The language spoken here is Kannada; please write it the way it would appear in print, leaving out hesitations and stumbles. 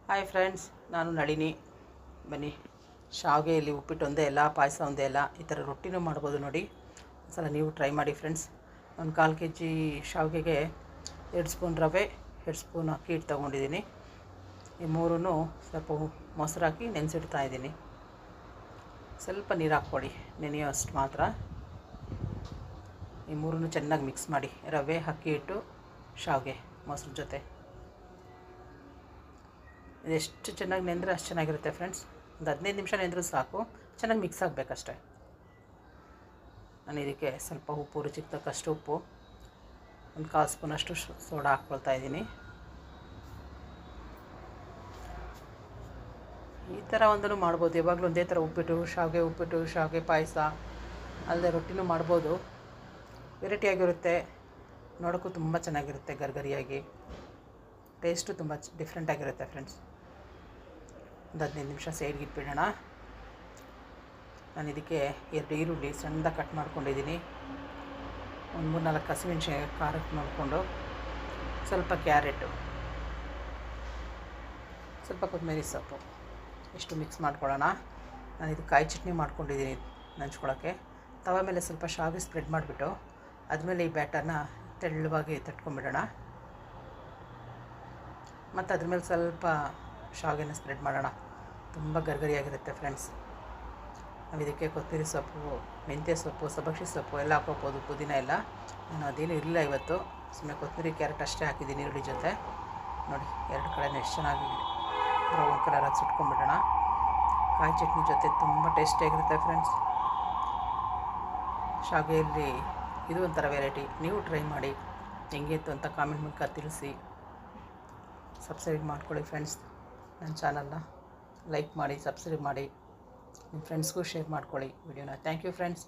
ಹಾಯ್ ಫ್ರೆಂಡ್ಸ್, ನಾನು ನಳಿನಿ. ಬನ್ನಿ, ಶಾವಿಗೆಯಲ್ಲಿ ಉಪ್ಪಿಟ್ಟು ಒಂದೇ ಅಲ್ಲ, ಪಾಯಸ ಒಂದೇ ಅಲ್ಲ, ಈ ಥರ ರೊಟ್ಟಿನೂ ಮಾಡ್ಬೋದು ನೋಡಿ. ಒಂದ್ಸಲ ನೀವು ಟ್ರೈ ಮಾಡಿ ಫ್ರೆಂಡ್ಸ್. ಒಂದು 1/4 kg ಶಾವಿಗೆಗೆ 2 ಸ್ಪೂನ್ ರವೆ, 2 ಸ್ಪೂನ್ ಅಕ್ಕಿ ಹಿಟ್ಟು ತೊಗೊಂಡಿದ್ದೀನಿ. ಈ ಮೂರೂ ಸ್ವಲ್ಪ ಮೊಸರು ಹಾಕಿ ನೆನೆಸಿಡ್ತಾ ಇದ್ದೀನಿ. ಸ್ವಲ್ಪ ನೀರು ಹಾಕ್ಕೊಳ್ಳಿ, ನೆನೆಯೋ ಅಷ್ಟು ಮಾತ್ರ. ಈ ಮೂರನ್ನು ಚೆನ್ನಾಗಿ ಮಿಕ್ಸ್ ಮಾಡಿ, ರವೆ, ಅಕ್ಕಿ ಹಿಟ್ಟು, ಶಾವಿಗೆ, ಮೊಸರು ಜೊತೆ. ಎಷ್ಟು ಚೆನ್ನಾಗಿ ನೆಂದರೆ ಅಷ್ಟು ಚೆನ್ನಾಗಿರುತ್ತೆ ಫ್ರೆಂಡ್ಸ್. ಒಂದು 15 ನಿಮಿಷ ನೆಂದರೂ ಸಾಕು, ಚೆನ್ನಾಗಿ ಮಿಕ್ಸ್ ಆಗಬೇಕಷ್ಟೆ. ನಾನು ಇದಕ್ಕೆ ಸ್ವಲ್ಪ ಉಪ್ಪು, ರುಚಿಗೆ ತಕ್ಕಷ್ಟು ಉಪ್ಪು, ಒಂದು 1/4 ಸ್ಪೂನಷ್ಟು ಸೋಡಾ ಹಾಕ್ಕೊಳ್ತಾ ಇದ್ದೀನಿ. ಈ ಥರ ಒಂದೂ ಮಾಡ್ಬೋದು. ಯಾವಾಗಲೂ ಒಂದೇ ಥರ ಉಪ್ಪಿಟ್ಟು ಶಾವಿಗೆ ಪಾಯಸ ಅಲ್ಲದೆ ರೊಟ್ಟಿನೂ ಮಾಡ್ಬೋದು. ವೆರೈಟಿಯಾಗಿರುತ್ತೆ, ನೋಡೋಕ್ಕೂ ತುಂಬ ಚೆನ್ನಾಗಿರುತ್ತೆ, ಗರಿಗರಿಯಾಗಿ. ಟೇಸ್ಟು ತುಂಬ ಡಿಫ್ರೆಂಟಾಗಿರುತ್ತೆ ಫ್ರೆಂಡ್ಸ್. ಒಂದು 15 ನಿಮಿಷ ಸೈಡ್ಗೆ ಇಟ್ಬಿಡೋಣ. ನಾನು ಇದಕ್ಕೆ 2 ಈರುಳ್ಳಿ ಸಣ್ಣದಾಗಿ ಕಟ್ ಮಾಡ್ಕೊಂಡಿದ್ದೀನಿ, ಒಂದು 3-4 ಹಸಿಮೆಣ್ಸಿನ್ಕಾಯಿ ಖಾರಕ್ಕೆ ಮಾಡಿಕೊಂಡು, ಸ್ವಲ್ಪ ಕ್ಯಾರೆಟು, ಸ್ವಲ್ಪ ಕೊತ್ತಂಬರಿ ಸೊಪ್ಪು, ಇಷ್ಟು ಮಿಕ್ಸ್ ಮಾಡ್ಕೊಳ್ಳೋಣ. ನಾನು ಇದು ಕಾಯಿ ಚಟ್ನಿ ಮಾಡ್ಕೊಂಡಿದ್ದೀನಿ ನಂಚ್ಕೊಳ್ಳೋಕ್ಕೆ. ತವ ಮೇಲೆ ಸ್ವಲ್ಪ ಶಾವಿಗೆ ಸ್ಪ್ರೆಡ್ ಮಾಡಿಬಿಟ್ಟು ಅದ್ಮೇಲೆ ಈ ಬ್ಯಾಟರ್ನ ತೆಳ್ಳವಾಗಿ ತಟ್ಕೊಂಡ್ಬಿಡೋಣ. ಮತ್ತು ಅದ್ರ ಮೇಲೆ ಸ್ವಲ್ಪ ಶಾವಿಗೆನ ಸ್ಪ್ರೆಡ್ ಮಾಡೋಣ. ತುಂಬ ಗರಿಗರಿಯಾಗಿರುತ್ತೆ ಫ್ರೆಂಡ್ಸ್. ನಾವು ಇದಕ್ಕೆ ಕೊತ್ತಂಬರಿ ಸೊಪ್ಪು, ಮೆಂತ್ಯ ಸೊಪ್ಪು, ಸಬ್ಬಕ್ಷಿ ಸೊಪ್ಪು ಎಲ್ಲ ಹಾಕೋಬೋದು, ಪುದೀನ ಎಲ್ಲ. ನಾನು ಅದೇನು ಇರಲಿಲ್ಲ ಇವತ್ತು, ಸುಮ್ಮನೆ ಕೊತ್ತಂಬರಿ ಕ್ಯಾರೆಟ್ ಅಷ್ಟೇ ಹಾಕಿದ್ದೀನಿ ಈರುಳ್ಳಿ ಜೊತೆ. ನೋಡಿ, 2 ಕಡೆನೂ ಎಷ್ಟು ಚೆನ್ನಾಗಿ ಬ್ರೌನ್ ಕಲರಾಗಿ ಸುಟ್ಕೊಂಡ್ಬಿಡೋಣ. ಕಾಯಿ ಚಟ್ನಿ ಜೊತೆ ತುಂಬ ಟೇಸ್ಟಿಯಾಗಿರುತ್ತೆ ಫ್ರೆಂಡ್ಸ್. ಶಾವಿಗೆಯಲ್ಲಿ ಇದು ಒಂಥರ ವೆರೈಟಿ. ನೀವು ಟ್ರೈ ಮಾಡಿ, ಹೆಂಗಿತ್ತು ಅಂತ ಕಾಮೆಂಟ್ ಮೂಲಕ ತಿಳಿಸಿ. ಸಬ್ಸ್ಕ್ರೈಬ್ ಮಾಡ್ಕೊಳ್ಳಿ ಫ್ರೆಂಡ್ಸ್. ನನ್ನ ಚಾನಲ್ನ ಲೈಕ್ ಮಾಡಿ, ಸಬ್ಸ್ಕ್ರೈಬ್ ಮಾಡಿ, ನಿಮ್ಮ ಫ್ರೆಂಡ್ಸ್ಗೂ ಶೇರ್ ಮಾಡ್ಕೊಳ್ಳಿ ವಿಡಿಯೋನ. Thank you friends.